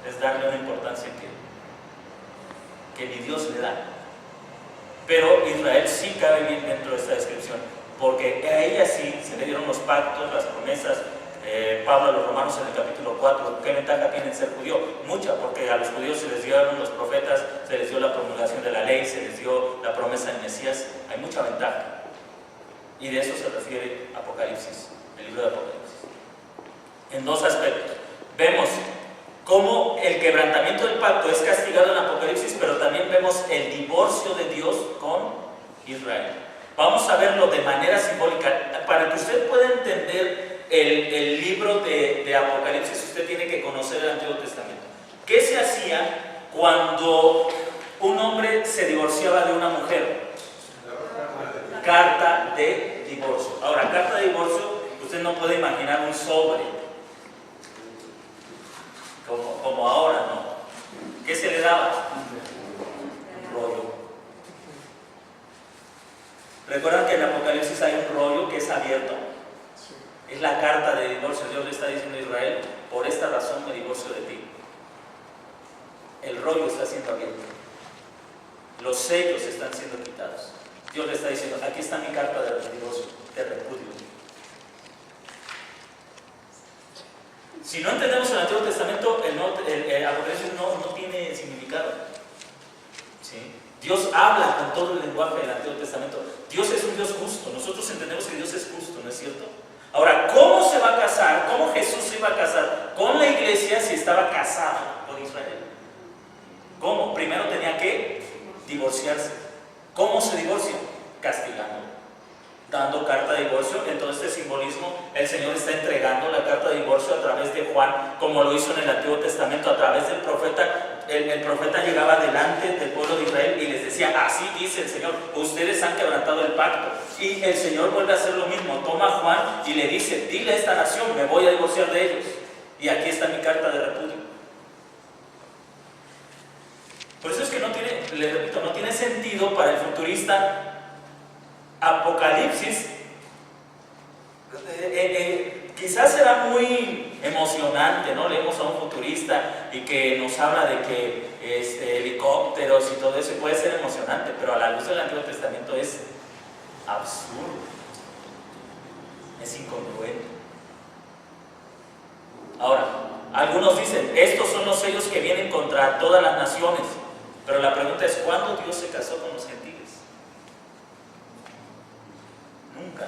Es darle una importancia que ni Dios le da. Pero Israel sí cabe bien dentro de esta descripción, porque a ella sí se le dieron los pactos, las promesas. Pablo a los Romanos en el capítulo 4, ¿qué ventaja tiene ser judío? Mucha, porque a los judíos se les dieron los profetas, se les dio la promulgación de la ley, se les dio la promesa del Mesías. Hay mucha ventaja. Y de eso se refiere Apocalipsis, el libro de Apocalipsis. En dos aspectos. Vemos cómo el quebrantamiento del pacto es castigado en Apocalipsis, pero también vemos el divorcio de Dios con Israel. Vamos a verlo de manera simbólica. Para que usted pueda entender el libro de Apocalipsis, usted tiene que conocer el Antiguo Testamento. ¿Qué se hacía cuando un hombre se divorciaba de una mujer? Carta de divorcio. Ahora, carta de divorcio, usted no puede imaginar un sobre como ahora, ¿no? ¿Qué se le daba? Un rollo. ¿Recuerdan que en Apocalipsis hay un rollo que es abierto? Es la carta de divorcio. Dios le está diciendo a Israel, por esta razón me divorcio de ti. El rollo está siendo abierto. Los sellos están siendo quitados. Dios le está diciendo, aquí está mi carta de divorcio, te repudio. Si no entendemos el Antiguo Testamento, el Apocalipsis no tiene significado. ¿Sí? Dios habla con todo el lenguaje del Antiguo Testamento. Dios es un Dios justo. Nosotros entendemos que Dios es justo, ¿no es cierto? Ahora, ¿cómo se va a casar? ¿Cómo Jesús se iba a casar con la iglesia si estaba casado con Israel? ¿Cómo? Primero tenía que divorciarse. ¿Cómo se divorcia? Castigando, dando carta de divorcio. En todo este simbolismo, el Señor está entregando la carta de divorcio a través de Juan, como lo hizo en el Antiguo Testamento, a través del profeta. El profeta llegaba delante del pueblo de Israel y les decía, así dice el Señor, ustedes han quebrantado el pacto. Y el Señor vuelve a hacer lo mismo, toma a Juan y le dice, dile a esta nación, me voy a divorciar de ellos. Y aquí está mi carta de repudio. Por eso es que no tiene, les repito, no tiene sentido para el futurista Apocalipsis. Quizás será muy emocionante, ¿no? Leemos a un futurista y que nos habla de que helicópteros y todo eso, puede ser emocionante, pero a la luz del Antiguo Testamento es absurdo, es incongruente. Ahora, algunos dicen, estos son los sellos que vienen contra todas las naciones, pero la pregunta es, ¿cuándo Dios se casó con los gentiles? Nunca.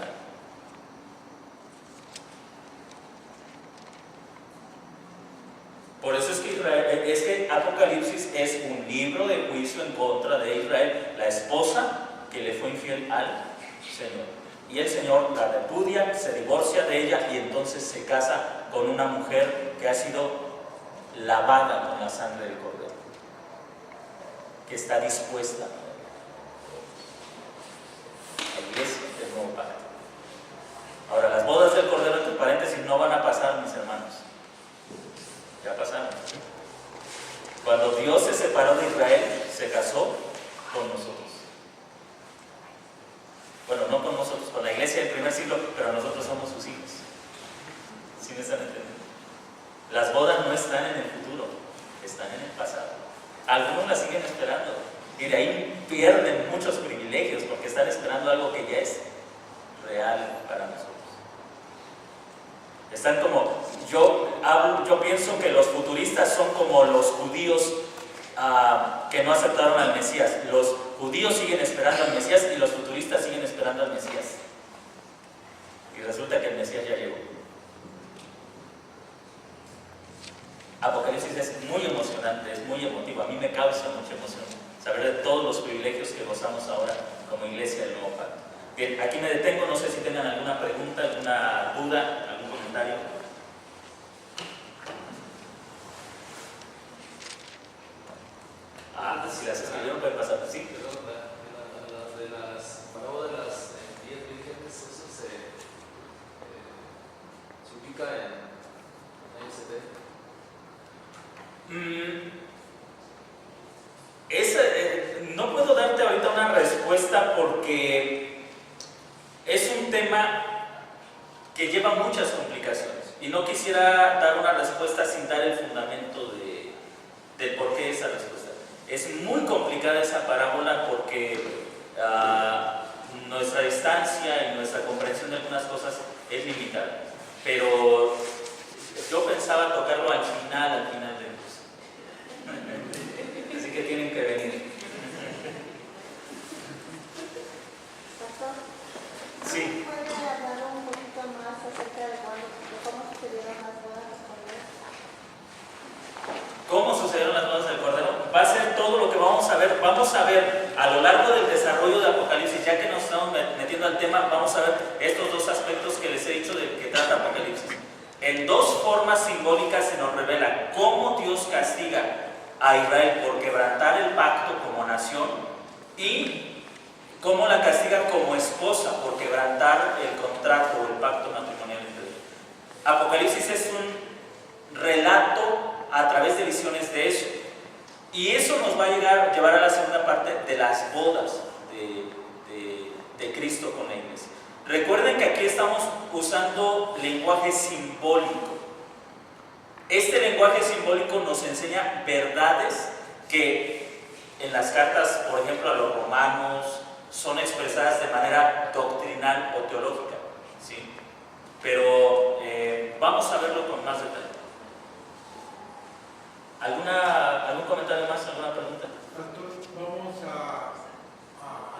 Por eso es que Apocalipsis es un libro de juicio en contra de Israel, la esposa que le fue infiel al Señor. Y el Señor la repudia, se divorcia de ella y entonces se casa con una mujer que ha sido lavada con la sangre del Cordero, que está dispuesta. La iglesia del nuevo pacto. Ahora, las bodas del Cordero, entre paréntesis, no van a pasar, mis hermanos. Ya pasaron. Cuando Dios se separó de Israel, se casó con nosotros. Bueno, no con nosotros, con la iglesia del primer siglo, pero nosotros somos sus hijos. ¿Sí me están entendiendo? Las bodas no están en el futuro, están en el pasado. Algunos las siguen esperando y de ahí pierden muchos privilegios porque están esperando algo que ya es real para nosotros. Están como, yo pienso que los futuristas son como los judíos que no aceptaron al Mesías. Los judíos siguen esperando al Mesías y los futuristas siguen esperando al Mesías. Y resulta que el Mesías ya llegó. Apocalipsis es muy emocionante, es muy emotivo. A mí me causa mucha emoción saber de todos los privilegios que gozamos ahora como iglesia del Nuevo Pacto. Bien, aquí me detengo, no sé si tengan alguna pregunta, alguna duda, algún comentario. Si las escribieron puede pasar, sí. Pero de las parábolas de las 10 vírgenes, eso se ubica en ISD. No puedo darte ahorita una respuesta porque es un tema que lleva muchas complicaciones y no quisiera dar una respuesta sin dar el fundamento del por qué esa respuesta. Es muy complicada esa parábola porque nuestra distancia y nuestra comprensión de algunas cosas es limitada, pero yo pensaba tocarlo al final del curso. Así que tienen que venir. Pastor, Sí. ¿puede hablar un poquito más acerca de cómo sucedieron las bodas del Cordero? ¿Cómo sucedieron las bodas del Cordero? Va a ser todo lo que vamos a ver. Vamos a ver a lo largo del desarrollo de Apocalipsis, ya que nos estamos metiendo al tema, vamos a ver estos dos aspectos que les he dicho de que trata Apocalipsis. En dos formas simbólicas se nos revela cómo Dios castiga a Israel por quebrantar el pacto como nación y cómo la castiga como esposa por quebrantar el contrato o el pacto matrimonial entre ellos. Apocalipsis es un relato a través de visiones de eso. Y eso nos va a llevar a la segunda parte de las bodas de Cristo con la iglesia. Recuerden que aquí estamos usando lenguaje simbólico. Este lenguaje simbólico nos enseña verdades que en las cartas, por ejemplo, a los romanos, son expresadas de manera doctrinal o teológica, ¿sí? Pero vamos a verlo con más detalle. ¿Algún comentario más? ¿Alguna pregunta? Pastor, vamos a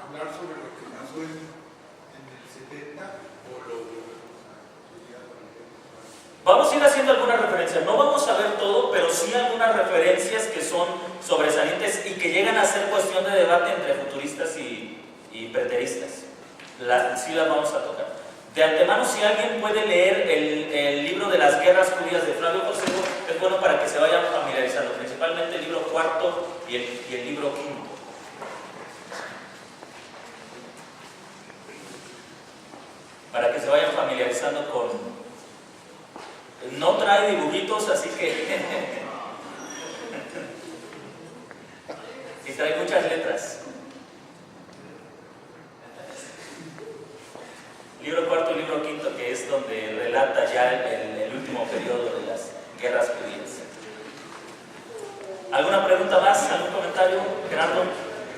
hablar sobre lo que pasó en el 70 o lo volvemos a estudiar. Vamos a ir haciendo algunas referencias. No vamos a ver todo, pero sí algunas referencias que son sobresalientes y que llegan a ser cuestión de debate entre futuristas y preteristas. Sí las vamos a tocar. De antemano, si alguien puede leer el libro de las guerras judías de Flavio Josefo, es bueno para que se vayan familiarizando, principalmente el libro cuarto y el libro quinto. Para que se vayan familiarizando con... No trae dibujitos, así que... y trae muchas letras. Libro cuarto y libro quinto, que es donde relata ya el último periodo de las guerras judías. ¿Alguna pregunta más? ¿Algún comentario, Gerardo?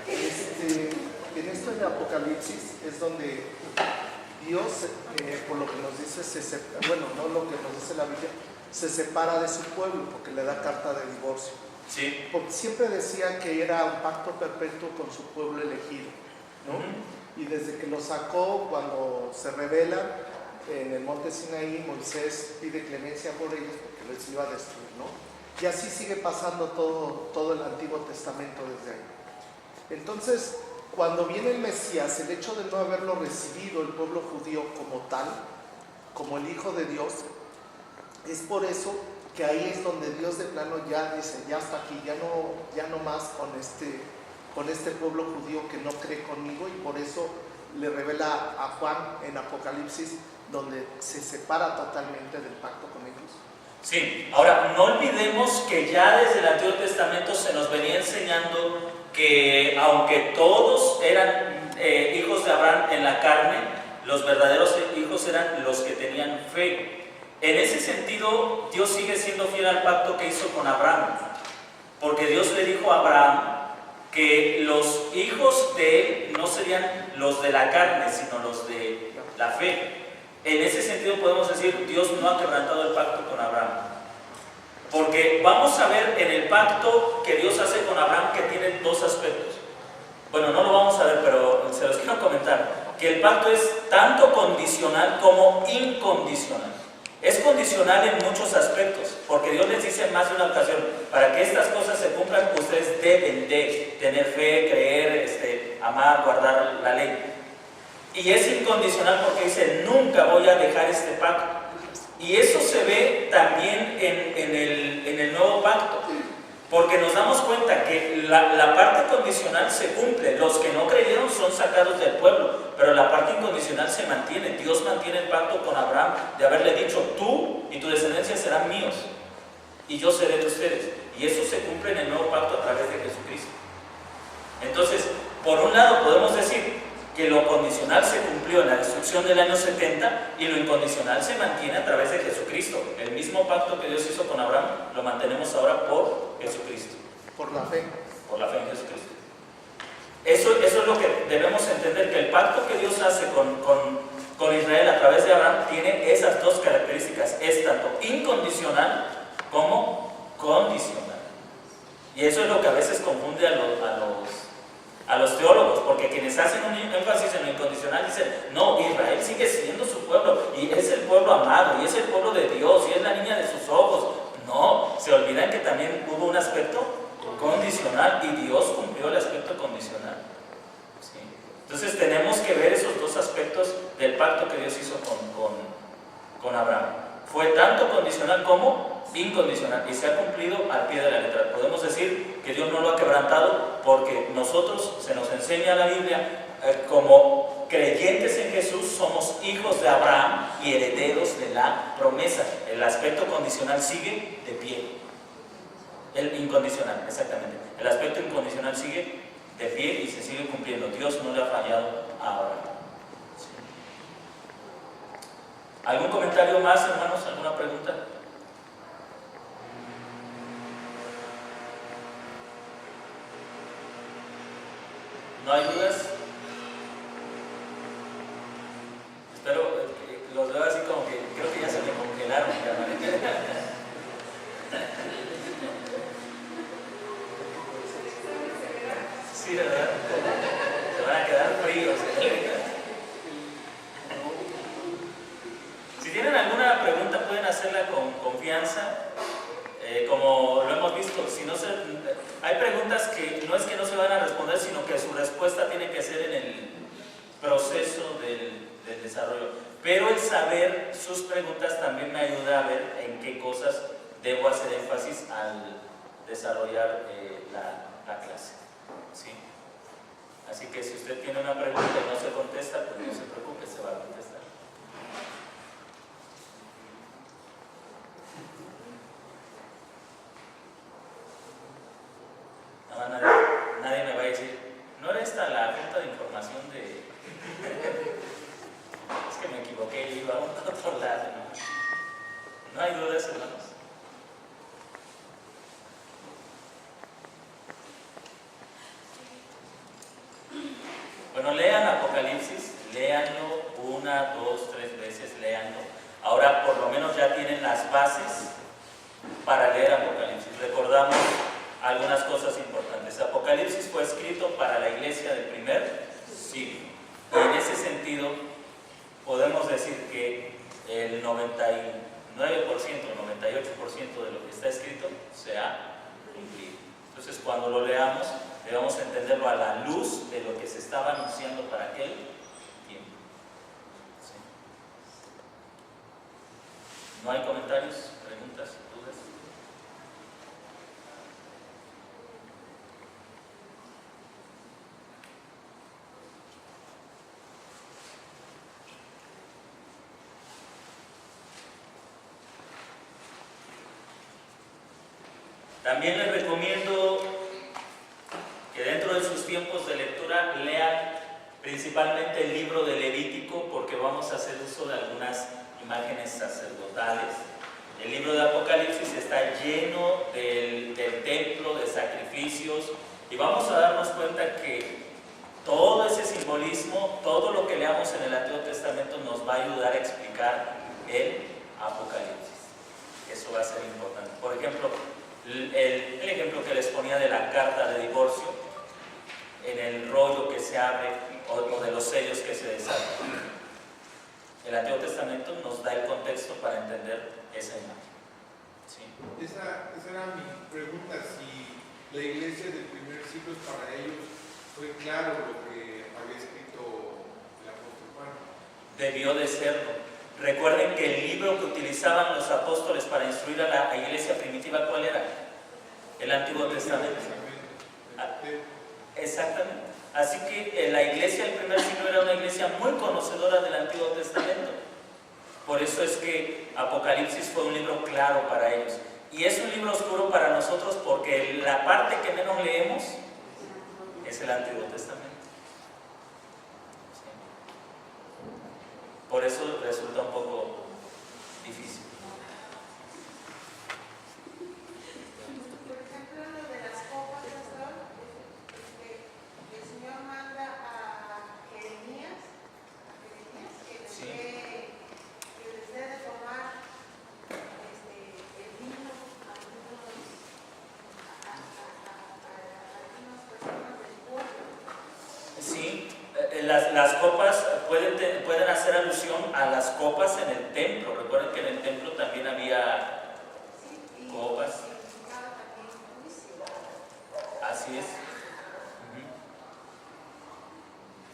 En esto de Apocalipsis es donde Dios, por lo que nos dice, no lo que nos dice la Biblia, se separa de su pueblo porque le da carta de divorcio. Sí. Porque siempre decía que era un pacto perpetuo con su pueblo elegido, ¿no? Y desde que lo sacó, cuando se revela en el monte Sinaí, Moisés pide clemencia por ellos porque les iba a destruir, ¿no? Y así sigue pasando todo el Antiguo Testamento desde ahí. Entonces, cuando viene el Mesías, el hecho de no haberlo recibido el pueblo judío como tal, como el Hijo de Dios, es por eso que ahí es donde Dios de plano ya dice, ya hasta aquí, ya no más con este pueblo judío que no cree conmigo, y por eso le revela a Juan en Apocalipsis, donde se separa totalmente del pacto con ellos. Sí, ahora no olvidemos que ya desde el Antiguo Testamento se nos venía enseñando que aunque todos eran hijos de Abraham en la carne, los verdaderos hijos eran los que tenían fe. En ese sentido, Dios sigue siendo fiel al pacto que hizo con Abraham, porque Dios le dijo a Abraham que los hijos de él no serían los de la carne, sino los de la fe. En ese sentido podemos decir, Dios no ha quebrantado el pacto con Abraham. Porque vamos a ver en el pacto que Dios hace con Abraham que tiene dos aspectos. Bueno, no lo vamos a ver, pero se los quiero comentar. Que el pacto es tanto condicional como incondicional. Es condicional en muchos aspectos, porque Dios les dice en más de una ocasión, para que estas cosas se cumplan, ustedes deben de tener fe, creer, amar, guardar la ley. Y es incondicional porque dice, nunca voy a dejar este pacto. Y eso se ve también en el nuevo pacto, porque nos damos cuenta que la parte condicional se cumple. Los que no creyeron son sacados del pueblo, pero la parte incondicional se mantiene. Dios mantiene el pacto con Abraham de haberle dicho, tú y tu descendencia serán míos y yo seré de ustedes. Y eso se cumple en el nuevo pacto a través de Jesucristo. Entonces, por un lado podemos decir que lo condicional se cumplió en la destrucción del año 70 y lo incondicional se mantiene a través de Jesucristo. El mismo pacto que Dios hizo con Abraham lo mantenemos ahora por Jesucristo. Por la fe. Por la fe en Jesucristo. Eso es lo que debemos entender, que el pacto que Dios hace con Israel a través de Abraham tiene esas dos características. Es tanto incondicional como condicional. Y eso es lo que a veces confunde a los teólogos, porque quienes hacen un énfasis en lo incondicional dicen, no, Israel sigue siendo su pueblo, y es el pueblo amado, y es el pueblo de Dios, y es la niña de sus ojos. No, se olvidan que también hubo un aspecto condicional, y Dios cumplió el aspecto condicional. ¿Sí? Entonces tenemos que ver esos dos aspectos del pacto que Dios hizo con Abraham. Fue tanto condicional como incondicional, y se ha cumplido al pie de la letra. Podemos decir que Dios no lo ha quebrantado porque nosotros, se nos enseña la Biblia, como creyentes en Jesús somos hijos de Abraham y herederos de la promesa. El aspecto condicional sigue de pie. El incondicional, exactamente. El aspecto incondicional sigue de pie y se sigue cumpliendo. Dios no le ha fallado a Abraham. ¿Sí? ¿Algún comentario más, hermanos? ¿Alguna pregunta? ¿No hay dudas? Espero, los veo así como que creo que ya se me congelaron. Sí, ¿verdad? Se van a quedar fríos. Si tienen alguna pregunta pueden hacerla con confianza. Como lo hemos visto, si no hay preguntas que no es que no se van a responder, sino que su respuesta tiene que ser en el proceso del desarrollo. Pero el saber sus preguntas también me ayuda a ver en qué cosas debo hacer énfasis al desarrollar la clase. ¿Sí? Así que si usted tiene una pregunta y no se contesta, pues no se preocupe, se va a contestar. Nadie me va a decir, ¿no era esta la junta de información de...? Es que me equivoqué, yo iba a otro lado. ¿No hay dudas, hermanos? Bueno, lean Apocalipsis, léanlo 1, 2, 3 veces, léanlo. Ahora por lo menos ya tienen las bases para leer Apocalipsis. Recordamos algunas cosas importantes. Apocalipsis fue escrito para la iglesia del primer siglo. Y en ese sentido, podemos decir que el 99%, el 98% de lo que está escrito se ha cumplido. Entonces, cuando lo leamos, debemos entenderlo a la luz de lo que se estaba anunciando para aquel tiempo. ¿Sí? ¿No hay comentarios, preguntas, dudas? También les recomiendo que dentro de sus tiempos de lectura lean principalmente el libro de Levítico, porque vamos a hacer uso de algunas imágenes sacerdotales. El libro de Apocalipsis está lleno del templo, de sacrificios, y vamos a darnos cuenta que todo ese simbolismo, todo lo que leamos en el Antiguo Testamento nos va a ayudar a explicar el Apocalipsis. Eso va a ser importante. Por ejemplo, el ejemplo que les ponía de la carta de divorcio, en el rollo que se abre o de los sellos que se desatan. El Antiguo Testamento nos da el contexto para entender esa imagen. ¿Sí? Esa era mi pregunta, si la iglesia del primer siglo para ellos fue claro lo que había escrito el apóstol Juan. Debió de serlo. Recuerden que el libro que utilizaban los apóstoles para instruir a la iglesia primitiva, ¿cuál era? El Antiguo Testamento. Exactamente. Así que la iglesia del primer siglo era una iglesia muy conocedora del Antiguo Testamento. Por eso es que Apocalipsis fue un libro claro para ellos. Y es un libro oscuro para nosotros porque la parte que menos leemos es el Antiguo Testamento. ¿Sí? Por eso resulta un poco difícil. Por ejemplo, lo de las copas, pastor, el Señor manda a Jeremías que les Sí. dé de tomar el vino a algunas personas del pueblo. Sí, las copas pueden hacer alusión a las copas en el templo. Recuerden que en el templo también había copas. Así es.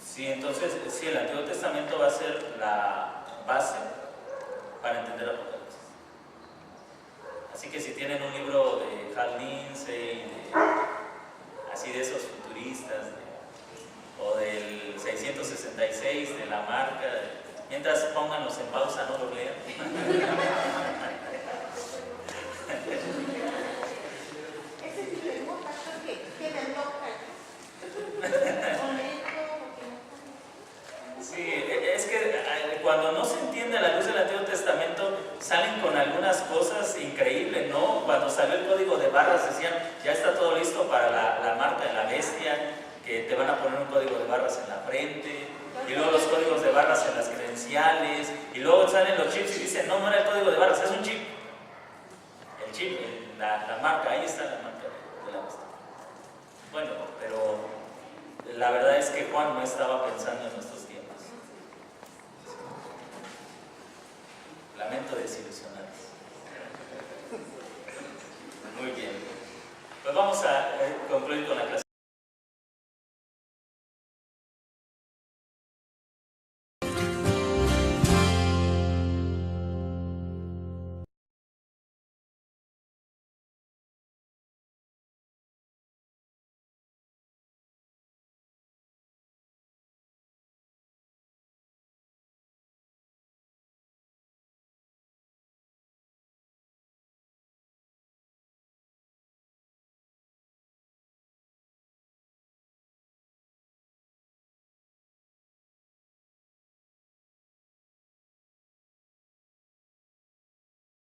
Sí, entonces, sí, el Antiguo Testamento va a ser la base para entender Apocalipsis. Así que si tienen un libro de Hal Lindsey, así de esos futuristas, o del 666 de la marca, mientras pónganlos en pausa, no los lean. Ese tipo de botas que me toca. Sí, es que cuando no se entiende a la luz del Antiguo Testamento, salen con algunas cosas increíbles, ¿no? Cuando salió el código de barras decían, ya está todo listo para la marca de la bestia, que te van a poner un código de barras en la frente, y luego los códigos de barras en las credenciales, y luego salen los chips y dicen, no, no era el código de barras, es un chip. El chip, la marca, ahí está la marca de la muestra. Bueno, pero la verdad es que Juan no estaba pensando en nuestros tiempos. Lamento desilusionarlos. Muy bien. Pues vamos a concluir con la clase.